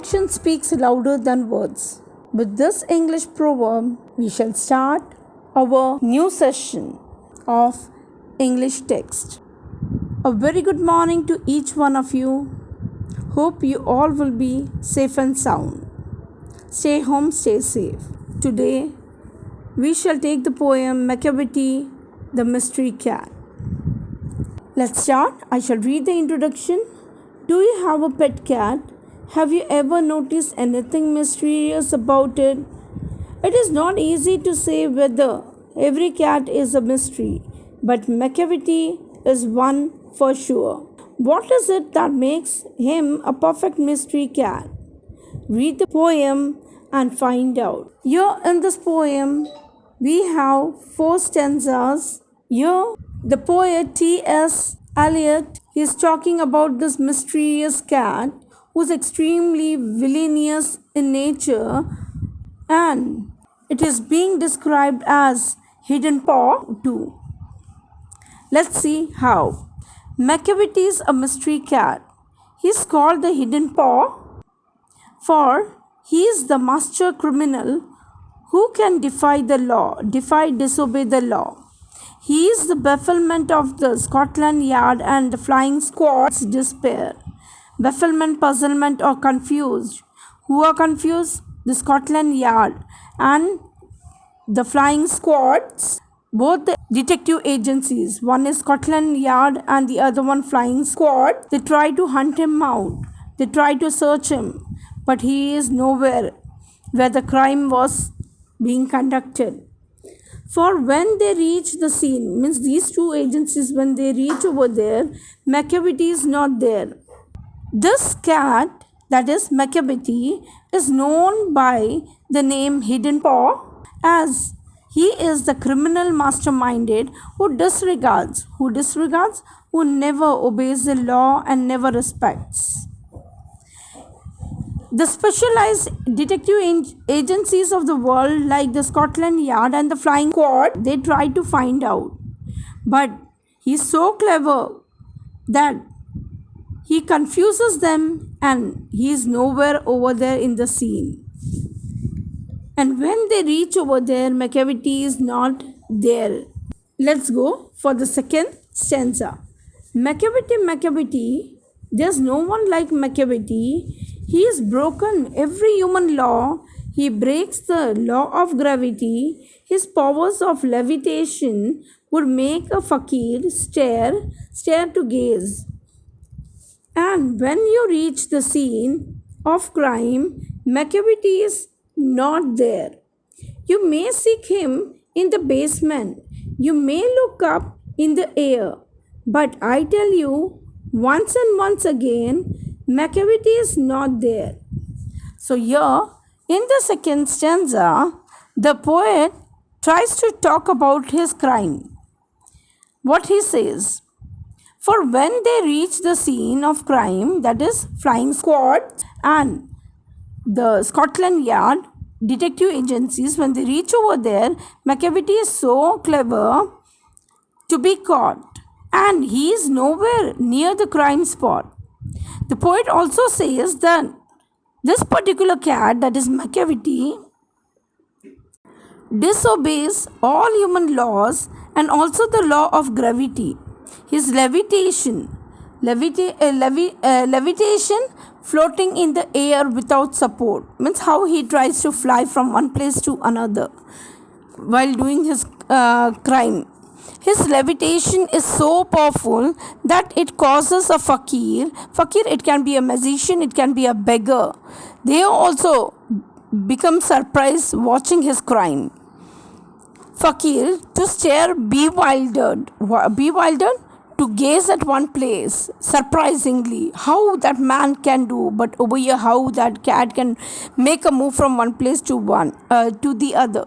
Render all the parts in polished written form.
action speaks louder than words. With this English proverb, we shall start our new session of English text. A very good morning to each one of you. Hope you all will be safe and sound. Stay home, stay safe. Today, we shall take the poem Macavity, the Mystery Cat. Let's start. I shall read the introduction. Do you have a pet cat? Have you ever noticed anything mysterious about it? It is not easy to say whether every cat is a mystery, but Macavity is one for sure. What is it that makes him a perfect mystery cat? Read the poem and find out. Here in this poem, we have 4 stanzas. Here, the poet T.S. Eliot is talking about this mysterious cat who is extremely villainous in nature, and it is being described as hidden paw too. Let's see how. Macavity is a mystery cat. He is called the hidden paw for he is the master criminal who can disobey the law. He is the bafflement of the Scotland Yard and the flying squad's despair. Bafflement, puzzlement, or confused. Who are confused? The Scotland Yard and the flying squads, both the detective agencies. One is Scotland Yard and the other one flying squad. They try to hunt him out. They try to search him, but he is nowhere where the crime was being conducted. For when they reach the scene, means these 2 agencies, when they reach over there, Macavity is not there. This cat, that is Macavity, is known by the name Hidden Paw, as he is the criminal masterminded who never obeys the law and never respects. The specialized detective agencies of the world, like the Scotland Yard and the Flying Squad, they try to find out. But he is so clever that he confuses them and he is nowhere over there in the scene. And when they reach over there, Macavity is not there. Let's go for the second stanza. Macavity, there's no one like Macavity. He has broken every human law. He breaks the law of gravity. His powers of levitation would make a fakir stare to gaze. And when you reach the scene of crime, Macavity is not there. You may seek him in the basement. You may look up in the air. But I tell you, once and once again, Macavity is not there. So here, in the second stanza, the poet tries to talk about his crime. What he says, for when they reach the scene of crime, that is flying squad and the Scotland Yard detective agencies, when they reach over there, Macavity is so clever to be caught and he is nowhere near the crime spot. The poet also says that this particular cat, that is Macavity, disobeys all human laws and also the law of gravity. His levitation floating in the air without support, means how he tries to fly from one place to another while doing his crime. His levitation is so powerful that it causes a fakir, it can be a magician, it can be a beggar. They also become surprised watching his crime. Fakir to stare bewildered, to gaze at one place, surprisingly, how that man can do, but over here how that cat can make a move from one place to the other.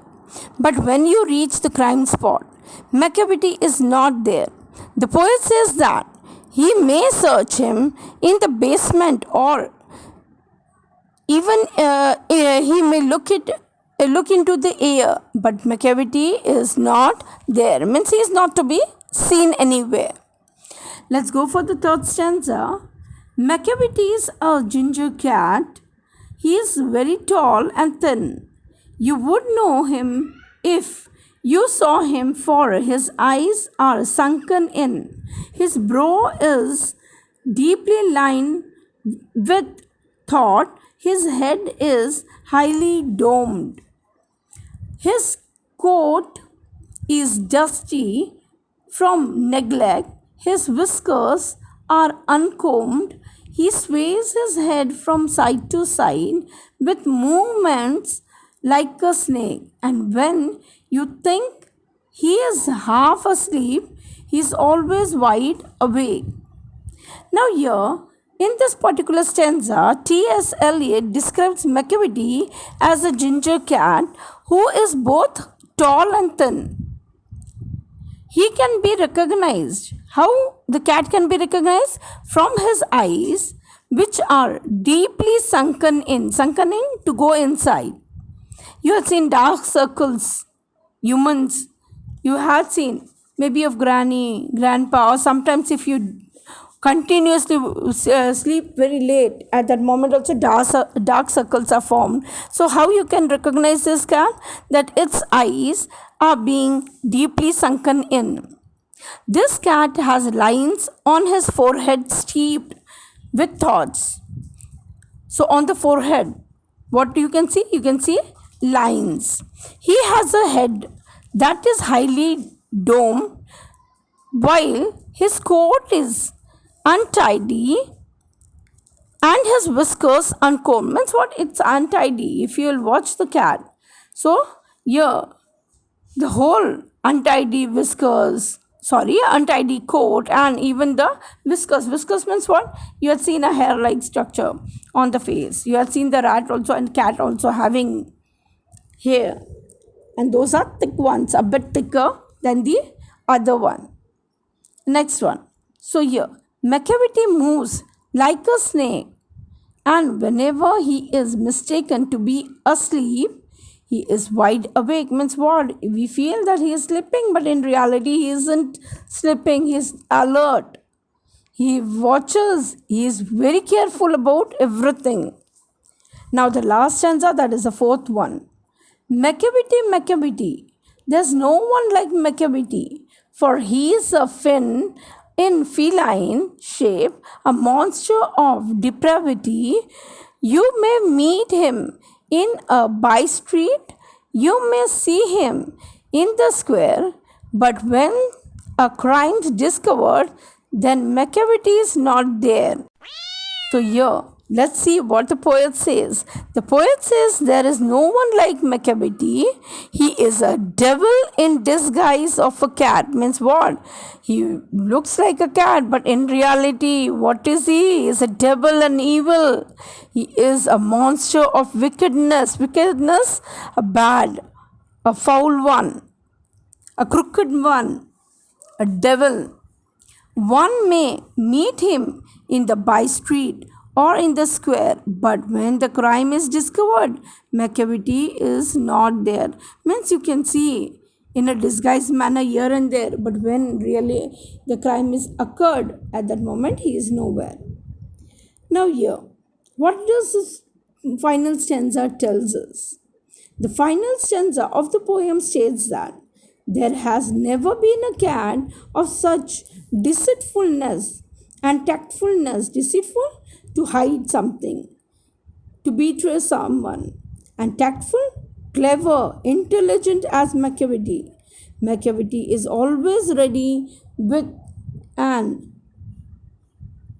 But when you reach the crime spot, Macavity is not there. The poet says that he may search him in the basement or even he may look into the air, but Macavity is not there. Means he is not to be seen anywhere. Let's go for the third stanza. Macavity is a ginger cat. He is very tall and thin. You would know him if you saw him, for his eyes are sunken in. His brow is deeply lined with thought. His head is highly domed. His coat is dusty from neglect. His whiskers are uncombed. He sways his head from side to side with movements like a snake. And when you think he is half asleep, he is always wide awake. Now, here in this particular stanza, T.S. Eliot describes McCavity as a ginger cat who is both tall and thin. He can be recognized. How the cat can be recognized? From his eyes, which are deeply sunken in to go inside. You have seen dark circles, humans. You have seen maybe of granny, grandpa, or sometimes if you continuously sleep very late, at that moment also dark circles are formed. So how you can recognize this cat? That its eyes are being deeply sunken in. This cat has lines on his forehead steeped with thoughts. So on the forehead, what you can see? You can see lines. He has a head that is highly domed, while his coat is untidy and his whiskers uncombed. Means what? It's untidy. If you'll watch the cat, so here the whole untidy untidy coat, and even the whiskers. Whiskers means what? You have seen a hair-like structure on the face. You have seen the rat also and cat also having hair, and those are thick ones, a bit thicker than the other one. Next one. So here, McCavity moves like a snake, and whenever he is mistaken to be asleep, he is wide awake. Means what? We feel that he is sleeping, but in reality he isn't sleeping. He is alert. He watches. He is very careful about everything. Now the last stanza, that is the fourth one. McCavity. There's no one like McCavity, for he is a fin in feline shape, a monster of depravity. You may meet him in a by street, you may see him in the square, but when a crime is discovered, then McCavity is not there. So here, let's see what the poet says. The poet says there is no one like McCavity. He is a devil in disguise of a cat. Means what? He looks like a cat, but in reality, what is he? He is a devil and evil. He is a monster of wickedness. Wickedness, a bad, a foul one, a crooked one, a devil. One may meet him in the by street or in the square, but when the crime is discovered, McCavity is not there. Means you can see in a disguised manner here and there, but when really the crime is occurred, at that moment he is nowhere. Now here, what does this final stanza tells us? The final stanza of the poem states that there has never been a cat of such deceitfulness and tactfulness, deceitful to hide something, to betray someone, and tactful, clever, intelligent as McCavity. McCavity is always ready with an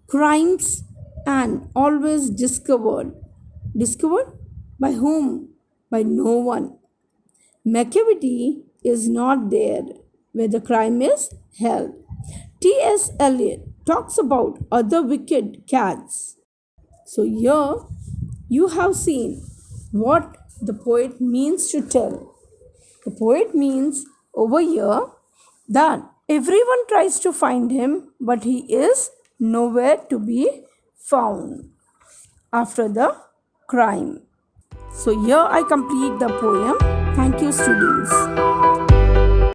crimes and always discovered. Discovered by whom? By no one. McCavity is not there where the crime is held. T.S. Eliot talks about other wicked cats. So here you have seen what the poet means to tell. The poet means over here that everyone tries to find him, but he is nowhere to be found after the crime. So here I complete the poem. Thank you, students.